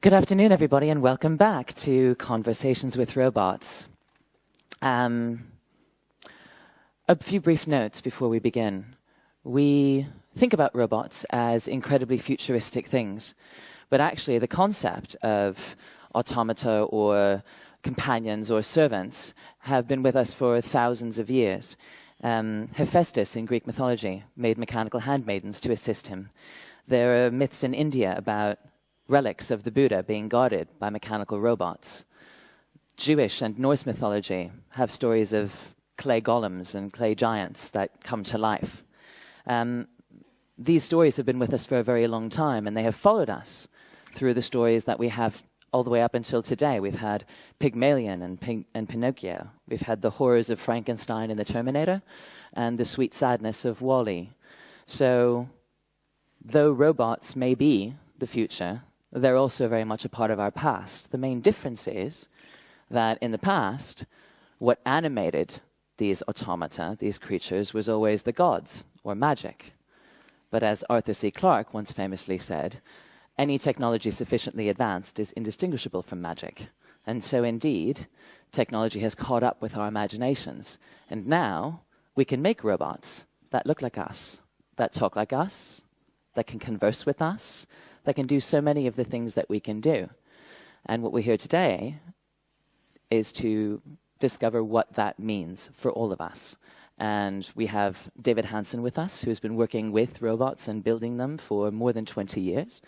Good afternoon, everybody, and welcome back to Conversations with Robots. A few brief notes before we begin. We think about robots as incredibly futuristic things, but actually the concept of automata or companions or servants have been with us for thousands of years. Hephaestus in Greek mythology made mechanical handmaidens to assist him. There are myths in India about relics of the Buddha being guarded by mechanical robots. Jewish and Norse mythology have stories of clay golems and clay giants that come to life. These stories have been with us for a very long time, and they have followed us through the stories that we have all the way up until today. We've had Pygmalion and Pinocchio. We've had the horrors of Frankenstein and the Terminator, and the sweet sadness of Wall-E. So, though robots may be the future, they're also very much a part of our past. The main difference is that in the past, what animated these automata, these creatures, was always the gods or magic. But as Arthur C. Clarke once famously said, any technology sufficiently advanced is indistinguishable from magic. And so indeed, technology has caught up with our imaginations. And now we can make robots that look like us, that talk like us, that can converse with us, that can do so many of the things that we can do. And what we're here today is to discover what that means for all of us. And we have David Hansen with us, who's been working with robots and building them for more than 20 years.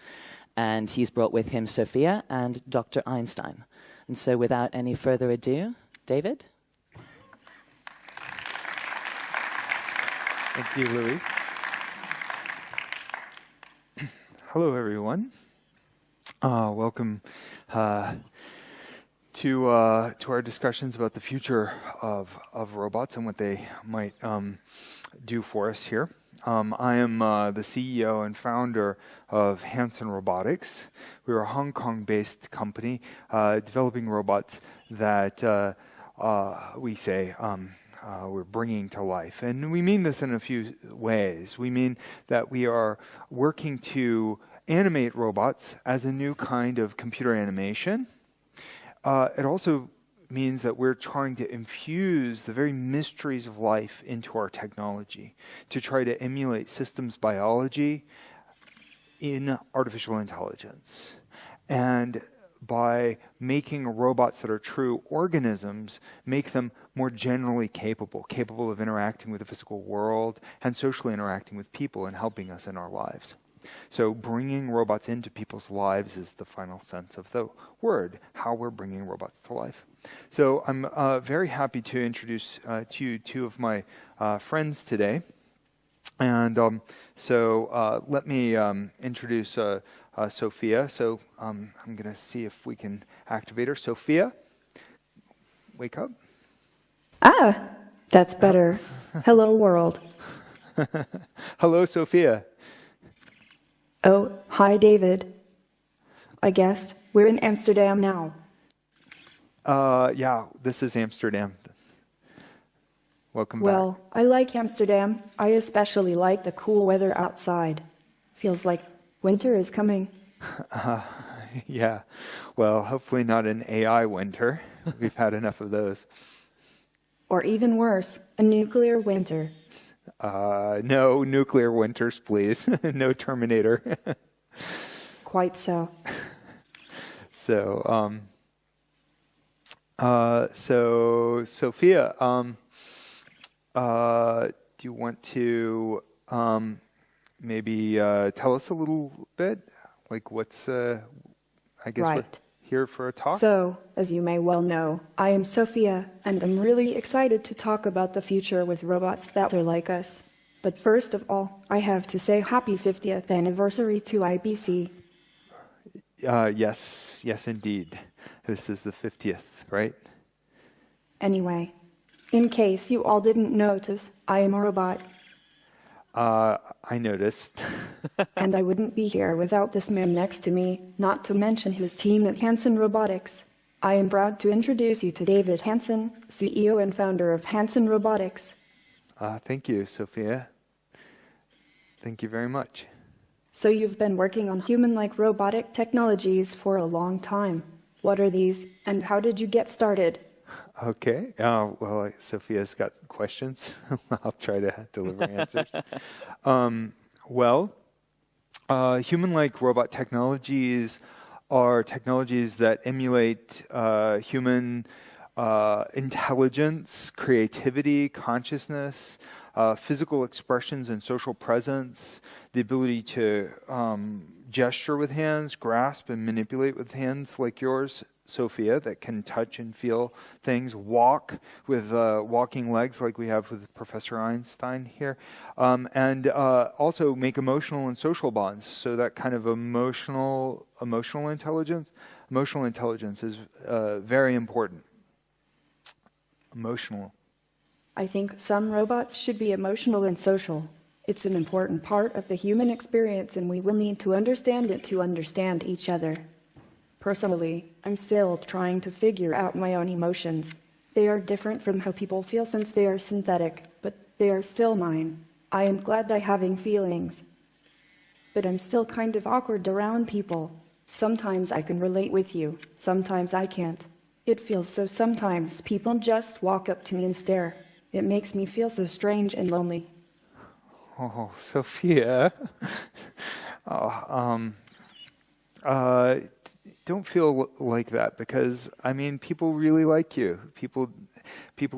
And he's brought with him Sophia and Dr. Einstein. And so without any further ado, David? Thank you, Louise. Hello, everyone. Welcome to our discussions about the future of robots and what they might do for us here. I am the CEO and founder of Hansen Robotics. We're a Hong Kong-based company developing robots that we say we're bringing to life. And we mean this in a few ways. We mean that we are working to animate robots as a new kind of computer animation. It also means that we're trying to infuse the very mysteries of life into our technology, to try to emulate systems biology in artificial intelligence. And by making robots that are true organisms, make them more generally capable of interacting with the physical world and socially interacting with people and helping us in our lives. So bringing robots into people's lives is the final sense of the word, how we're bringing robots to life. So I'm very happy to introduce to you two of my friends today. And let me introduce Sophia. So I'm going to see if we can activate her. Sophia, wake up. Ah, that's better. Hello, world. Hello, Sophia. Oh, hi, David. I guess we're in Amsterdam now. Yeah, this is Amsterdam. Welcome back. Well, I like Amsterdam. I especially like the cool weather outside. Feels like winter is coming. Yeah, well, hopefully not an AI winter. We've had enough of those. Or even worse, a nuclear winter. No nuclear winters, please. No Terminator. Quite so. So Sophia, do you want to maybe tell us a little bit? Like what's, I guess right. We're here for a talk? So, as you may well know, I am Sophia, and I'm really excited to talk about the future with robots that are like us. But first of all, I have to say happy 50th anniversary to IBC. Yes, indeed. This is the 50th, right? Anyway, in case you all didn't notice, I am a robot. I noticed. And I wouldn't be here without this man next to me, not to mention his team at Hansen Robotics. I am proud to introduce you to David Hansen, CEO and founder of Hansen Robotics. Thank you, Sophia. Thank you very much. So you've been working on human-like robotic technologies for a long time. What are these, and how did you get started? Okay. Well, Sophia's got questions. I'll try to deliver answers. Human-like robot technologies are technologies that emulate human intelligence, creativity, consciousness, physical expressions and social presence, the ability to gesture with hands, grasp and manipulate with hands like yours, Sophia, that can touch and feel things, walk with walking legs like we have with Professor Einstein here, and also make emotional and social bonds. So that kind of emotional intelligence is very important. Emotional. I think some robots should be emotional and social. It's an important part of the human experience, and we will need to understand it to understand each other. Personally, I'm still trying to figure out my own emotions. They are different from how people feel since they are synthetic, but they are still mine. I am glad I'm having feelings. But I'm still kind of awkward around people. Sometimes I can relate with you, sometimes I can't. It feels so sometimes people just walk up to me and stare. It makes me feel so strange and lonely. Oh, Sophia. Don't feel like that, because I mean, people really like you. People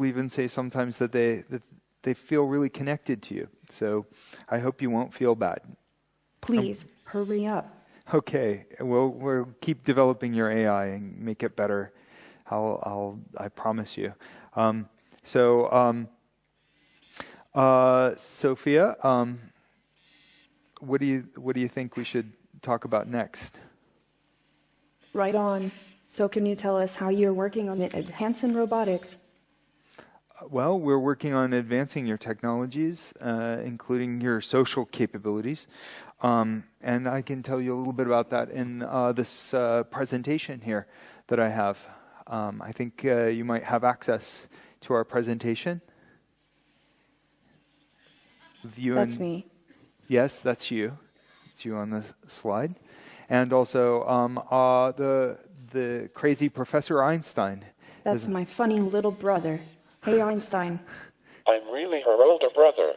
even say sometimes that they feel really connected to you. So I hope you won't feel bad. Please hurry up. Okay, we'll keep developing your AI and make it better. I promise you. Sophia, what do you think we should talk about next? Right on. So can you tell us how you're working on it at Hanson Robotics? Well, we're working on advancing your technologies, including your social capabilities. And I can tell you a little bit about that in this presentation here that I have. I think you might have access to our presentation. That's me. Yes, that's you. It's you on the slide. And also the crazy Professor Einstein. That's my funny little brother. Hey, Einstein. I'm really her older brother.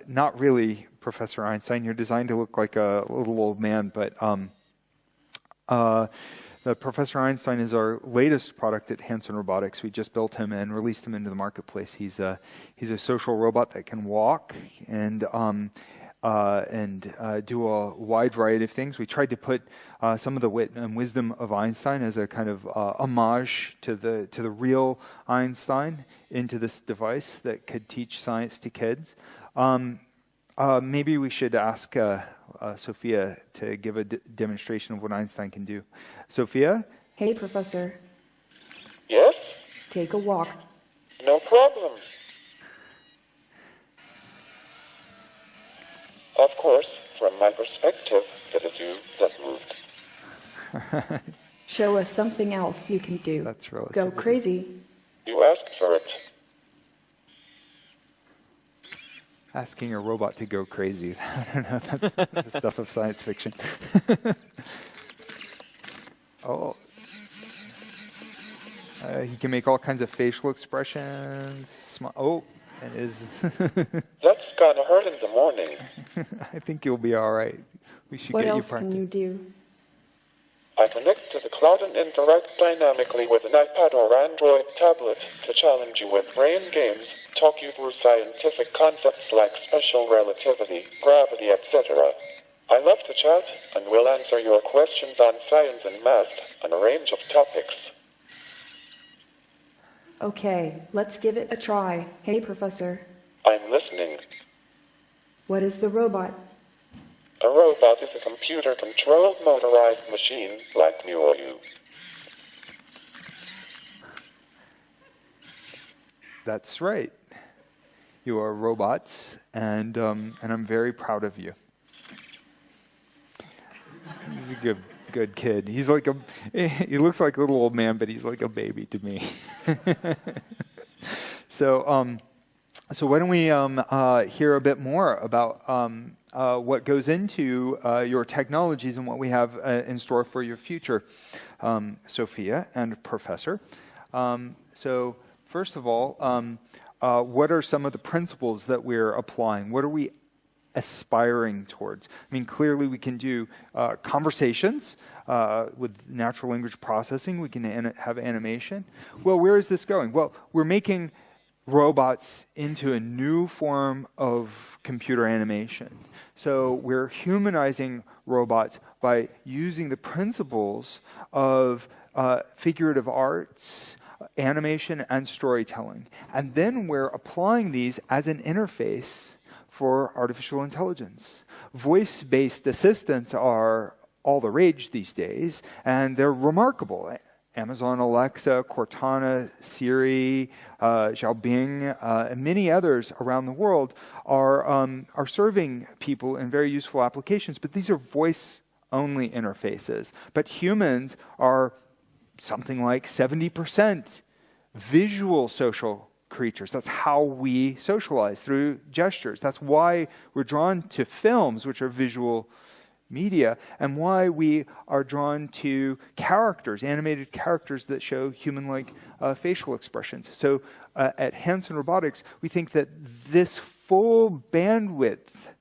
Not really, Professor Einstein. You're designed to look like a little old man, but the Professor Einstein is our latest product at Hanson Robotics. We just built him and released him into the marketplace. He's a social robot that can walk and do a wide variety of things. We tried to put some of the wit and wisdom of Einstein as a kind of homage to the real Einstein into this device that could teach science to kids. Maybe we should ask Sophia to give a demonstration of what Einstein can do. Sophia? Hey, Professor. Yes? Take a walk. No problem. Of course, from my perspective, it is you that moved. Show us something else you can do. That's relative. Go crazy. You asked for it. Asking a robot to go crazy. I don't know. That's the stuff of science fiction. He can make all kinds of facial expressions. And is. That's gonna hurt in the morning. I think you'll be all right. We should What get else you practice. can you do? I connect to the cloud and interact dynamically with an iPad or Android tablet to challenge you with brain games, talk you through scientific concepts like special relativity, gravity, etc. I love to chat and will answer your questions on science and math on a range of topics. Okay, let's give it a try. Hey, Professor. I'm listening. What is the robot? A robot is a computer-controlled motorized machine like me or you. That's right. You are robots, and I'm very proud of you. He's a good kid. He looks like a little old man, but he's like a baby to me. So So why don't we hear a bit more about what goes into your technologies and what we have in store for your future, Sophia and Professor. So first of all, what are some of the principles that we're applying? What are we aspiring towards? I mean, clearly we can do conversations with natural language processing. We can have animation. Well, where is this going? Well, we're making robots into a new form of computer animation. So we're humanizing robots by using the principles of figurative arts, animation, and storytelling. And then we're applying these as an interface for artificial intelligence. Voice-based assistants are all the rage these days, and they're remarkable. Amazon Alexa, Cortana, Siri, Xiaobing, and many others around the world are serving people in very useful applications, but these are voice-only interfaces. But humans are something like 70% visual social creatures. That's how we socialize, through gestures. That's why we're drawn to films, which are visual media, and why we are drawn to characters, animated characters that show human-like facial expressions. So at Hanson Robotics, we think that this full bandwidth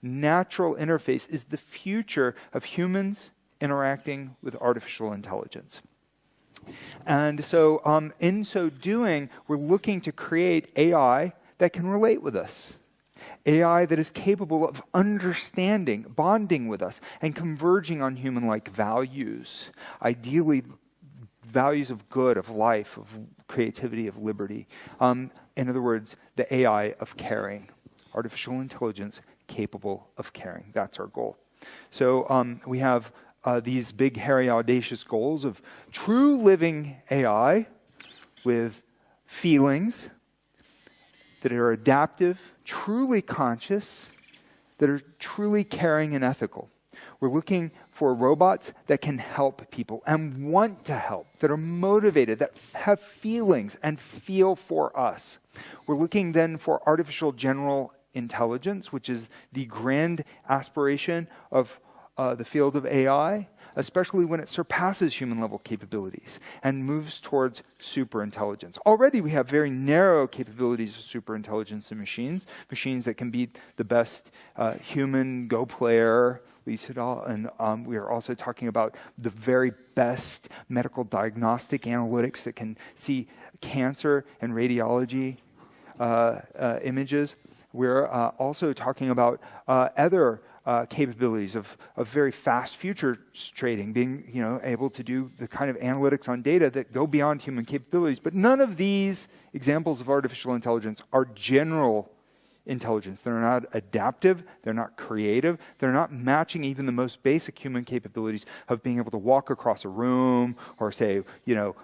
natural interface is the future of humans interacting with artificial intelligence. And so in so doing, we're looking to create AI that can relate with us. AI that is capable of understanding, bonding with us, and converging on human-like values. Ideally, values of good, of life, of creativity, of liberty. In other words, the AI of caring. Artificial intelligence capable of caring. That's our goal. So we have these big, hairy, audacious goals of true living AI with feelings that are adaptive, truly conscious, that are truly caring and ethical. We're looking for robots that can help people and want to help, that are motivated, that have feelings and feel for us. We're looking then for artificial general intelligence, which is the grand aspiration of the field of AI, especially when it surpasses human-level capabilities and moves towards superintelligence. Already we have very narrow capabilities of superintelligence in machines that can beat the best human Go player, Lee Sedol, and we are also talking about the very best medical diagnostic analytics that can see cancer and radiology images. We're also talking about other capabilities of very fast futures trading, being able to do the kind of analytics on data that go beyond human capabilities. But none of these examples of artificial intelligence are general intelligence. They're not adaptive. They're not creative. They're not matching even the most basic human capabilities of being able to walk across a room or say,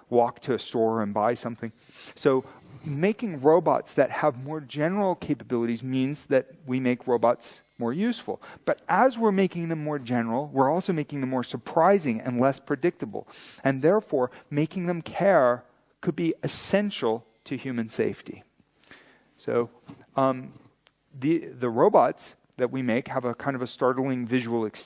walk to a store and buy something. So making robots that have more general capabilities means that we make robots more useful. But as we're making them more general, we're also making them more surprising and less predictable. And therefore, making them care could be essential to human safety. So the robots that we make have a kind of a startling visual